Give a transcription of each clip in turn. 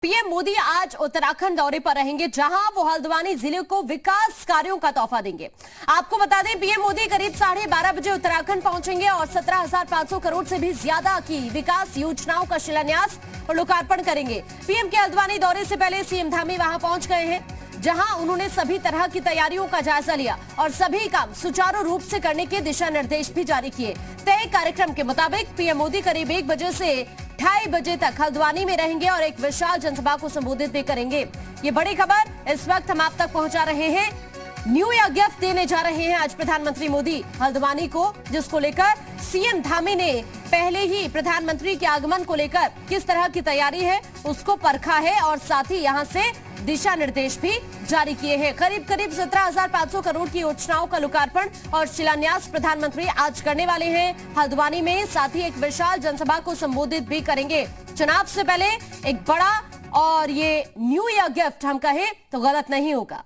PM Modi आज उत्तराखंड दौरे पर रहेंगे, जहां वो हल्द्वानी जिले को विकास कार्यों का तोहफा देंगे। आपको बता दें, पीएम मोदी करीब 12:30 बजे उत्तराखंड पहुंचेंगे और 17,500 करोड़ से भी ज्यादा की विकास योजनाओं का शिलान्यास और लोकार्पण करेंगे। पीएम के हल्द्वानी दौरे से पहले सीएम धामी वहां पहुंच गए हैं, जहां उन्होंने सभी तरह की तैयारियों का जायजा लिया और सभी काम सुचारू रूप से करने के दिशा निर्देश भी जारी किए। तय कार्यक्रम के मुताबिक पीएम मोदी करीब 1 बजे से 2:30 बजे तक हल्द्वानी में रहेंगे और एक विशाल जनसभा को संबोधित भी करेंगे। ये बड़ी खबर इस वक्त हम आप तक पहुंचा रहे हैं। न्यू ईयर गिफ्ट देने जा रहे हैं आज प्रधानमंत्री मोदी हल्द्वानी को, जिसको लेकर सीएम धामी ने पहले ही प्रधानमंत्री के आगमन को लेकर किस तरह की तैयारी है उसको परखा है और साथ ही यहां से दिशा निर्देश भी जारी किए हैं। करीब 17,500 करोड़ की योजनाओं का लोकार्पण और शिलान्यास प्रधानमंत्री आज करने वाले हैं हल्द्वानी में। साथ ही एक विशाल जनसभा को संबोधित भी करेंगे। चुनाव से पहले एक बड़ा और ये न्यू ईयर गिफ्ट हम कहें तो गलत नहीं होगा।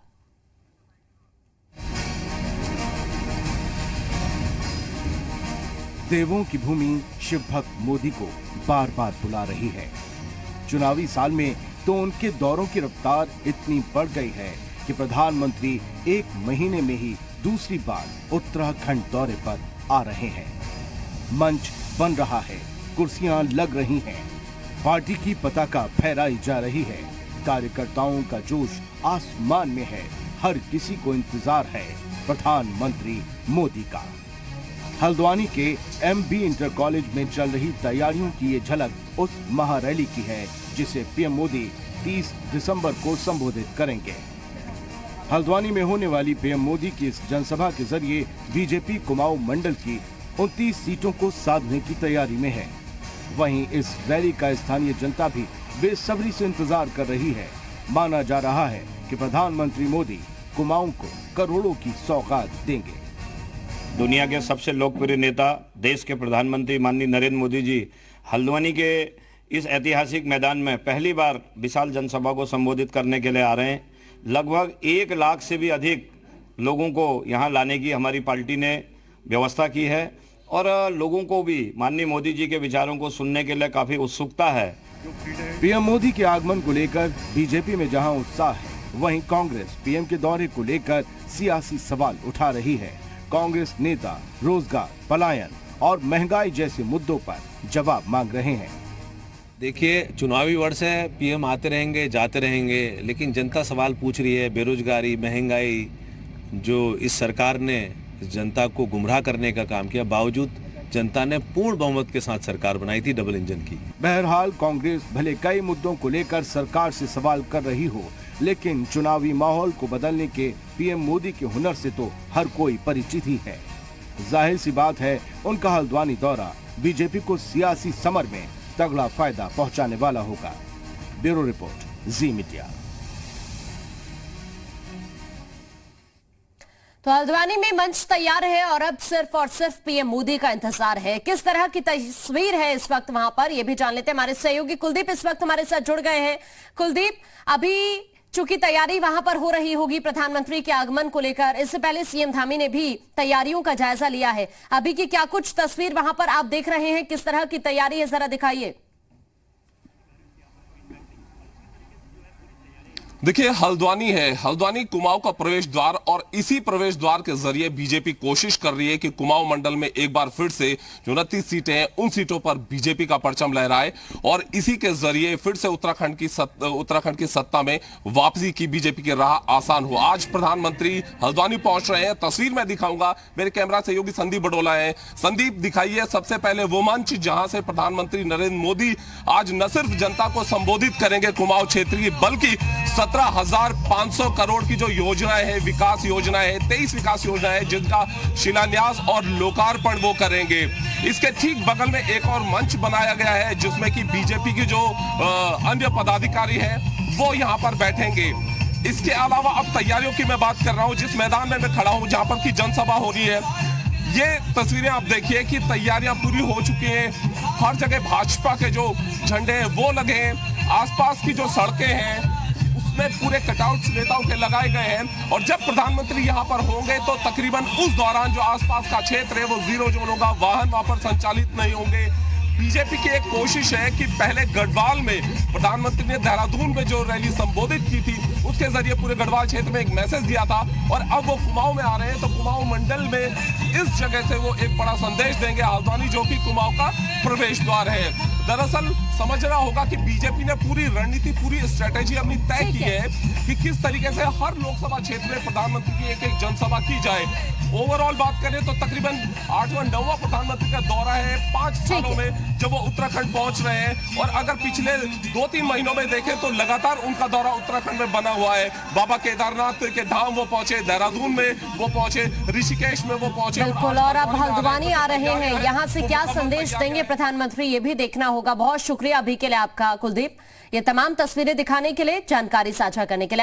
देवों की भूमि शिव भक्त मोदी को बार बार बुला रही है। चुनावी साल में तो उनके दौरों की रफ्तार इतनी बढ़ गई है कि प्रधानमंत्री 1 महीने में ही दूसरी बार उत्तराखंड दौरे पर आ रहे हैं। मंच बन रहा है, कुर्सियां लग रही हैं, पार्टी की पताका फहराई जा रही है, कार्यकर्ताओं का जोश आसमान में है। हर किसी को इंतजार है प्रधानमंत्री मोदी का। हल्द्वानी के MB इंटर कॉलेज में चल रही तैयारियों की ये झलक उस महारैली की है जिसे पीएम मोदी 30 दिसंबर को संबोधित करेंगे। हल्द्वानी में होने वाली पीएम मोदी की इस जनसभा के जरिए बीजेपी कुमाऊं मंडल की 29 सीटों को साधने की तैयारी में है। वहीं इस रैली का स्थानीय जनता भी बेसब्री से इंतजार कर रही है। माना जा रहा है कि प्रधानमंत्री मोदी कुमाऊं को करोड़ों की सौगात देंगे। दुनिया के सबसे लोकप्रिय नेता, देश के प्रधानमंत्री माननीय नरेंद्र मोदी जी हल्द्वानी के इस ऐतिहासिक मैदान में पहली बार विशाल जनसभा को संबोधित करने के लिए आ रहे हैं। लगभग 1 लाख से भी अधिक लोगों को यहां लाने की हमारी पार्टी ने व्यवस्था की है और लोगों को भी माननीय मोदी जी के विचारों को सुनने के लिए काफ़ी उत्सुकता है। पीएम मोदी के आगमन को लेकर बीजेपी में जहां उत्साह है, वहीं कांग्रेस पीएम के दौरे को लेकर सियासी सवाल उठा रही है। कांग्रेस नेता रोजगार, पलायन और महंगाई जैसे मुद्दों पर जवाब मांग रहे हैं। देखिए, चुनावी वर्ष है, पीएम आते रहेंगे जाते रहेंगे, लेकिन जनता सवाल पूछ रही है। बेरोजगारी, महंगाई, जो इस सरकार ने जनता को गुमराह करने का काम किया, बावजूद जनता ने पूर्ण बहुमत के साथ सरकार बनाई थी डबल इंजन की। बहरहाल कांग्रेस भले कई मुद्दों को लेकर सरकार से सवाल कर रही हो, लेकिन चुनावी माहौल को बदलने के पीएम मोदी के हुनर से तो हर कोई परिचित ही है। जाहिर सी बात है, उनका हल्द्वानी दौरा बीजेपी को सियासी समर में तगड़ा फायदा पहुंचाने वाला होगा। ब्यूरो रिपोर्ट, जी मीडिया। तो हल्द्वानी में मंच तैयार है और अब सिर्फ और सिर्फ पीएम मोदी का इंतजार है। किस तरह की तस्वीर है इस वक्त वहां पर, यह भी जान लेते हैं। हमारे सहयोगी कुलदीप इस वक्त हमारे साथ जुड़ गए हैं। कुलदीप, अभी चूंकि तैयारी वहां पर हो रही होगी प्रधानमंत्री के आगमन को लेकर, इससे पहले सीएम धामी ने भी तैयारियों का जायजा लिया है। अभी की क्या कुछ तस्वीर वहां पर आप देख रहे हैं, किस तरह की तैयारी है, जरा दिखाइए। देखिए, हल्द्वानी है, हल्द्वानी कुमाऊं का प्रवेश द्वार और इसी प्रवेश द्वार के जरिए बीजेपी कोशिश कर रही है कि कुमाऊं मंडल में एक बार फिर से जो 29 सीटें हैं उन सीटों पर बीजेपी का परचम लहराए और इसी के जरिए फिर से उत्तराखंड की सत्ता में वापसी की बीजेपी की राह आसान हो। आज प्रधानमंत्री हल्द्वानी पहुंच रहे हैं। तस्वीर में दिखाऊंगा, मेरे कैमरा सहयोगी संदीप बडोला है। संदीप, दिखाइए सबसे पहले वो मंच जहां से प्रधानमंत्री नरेंद्र मोदी आज न सिर्फ जनता को संबोधित करेंगे कुमाऊं क्षेत्र की, बल्कि 17,500 करोड़ की जो योजनाएं हैं, विकास योजनाएं हैं, 23 विकास योजनाएं हैं, जिनका शिलान्यास और लोकार्पण वो करेंगे। इसके ठीक बगल में एक और मंच बनाया गया है जिसमें कि बीजेपी की जो अन्य पदाधिकारी हैं वो यहां पर बैठेंगे। इसके अलावा अब तैयारियों की मैं बात कर रहा हूं, जिस मैदान में मैं खड़ा हूं जहां पर की जनसभा हो रही है, ये तस्वीरें आप देखिए कि तैयारियां पूरी हो चुकी हैं। हर जगह भाजपा के जो झंडे हैं वो लगे हैं। आसपास की जो सड़कें हैं में पूरे कटआउट्स नेताओं के लगाए गए हैं और जब प्रधानमंत्री यहां पर होंगे तो तकरीबन उस दौरान जो आसपास का क्षेत्र है वो जीरो जोन होगा। वाहन वहां पर संचालित नहीं होंगे। बीजेपी की एक कोशिश है कि पहले गढ़वाल में प्रधानमंत्री ने देहरादून में जो रैली संबोधित की थी उसके जरिए पूरे गढ़वाल क्षेत्र में एक मैसेज दिया था, और अब वो कुमाऊं में आ रहे हैं तो कुमाऊं मंडल में इस जगह से वो एक बड़ा संदेश देंगे हल्द्वानी, जो कि कुमाऊं का प्रवेश द्वार है। दरअसल समझना होगा कि बीजेपी ने पूरी रणनीति, पूरी स्ट्रेटेजी अपनी तय की है कि किस तरीके से हर लोकसभा क्षेत्र में प्रधानमंत्री की एक एक जनसभा की जाए। ओवरऑल बात करें तो तकरीबन 8वां 9वां प्रधानमंत्री का दौरा है 5 सालों में जब वो उत्तराखंड पहुंच रहे हैं, और अगर पिछले 2-3 महीनों में देखें तो लगातार उनका दौरा उत्तराखंड में बना हुआ है। बाबा केदारनाथ के धाम वो पहुंचे, देहरादून में वो पहुंचे, ऋषिकेश में वो पहुंचे, बिल्कुल। और अब हल्द्वानी आ रहे हैं, यहाँ से क्या संदेश देंगे प्रधानमंत्री, ये भी देखना होगा। बहुत शुक्रिया अभी के लिए आपका कुलदीप, ये तमाम तस्वीरें दिखाने के लिए, जानकारी साझा करने के लिए।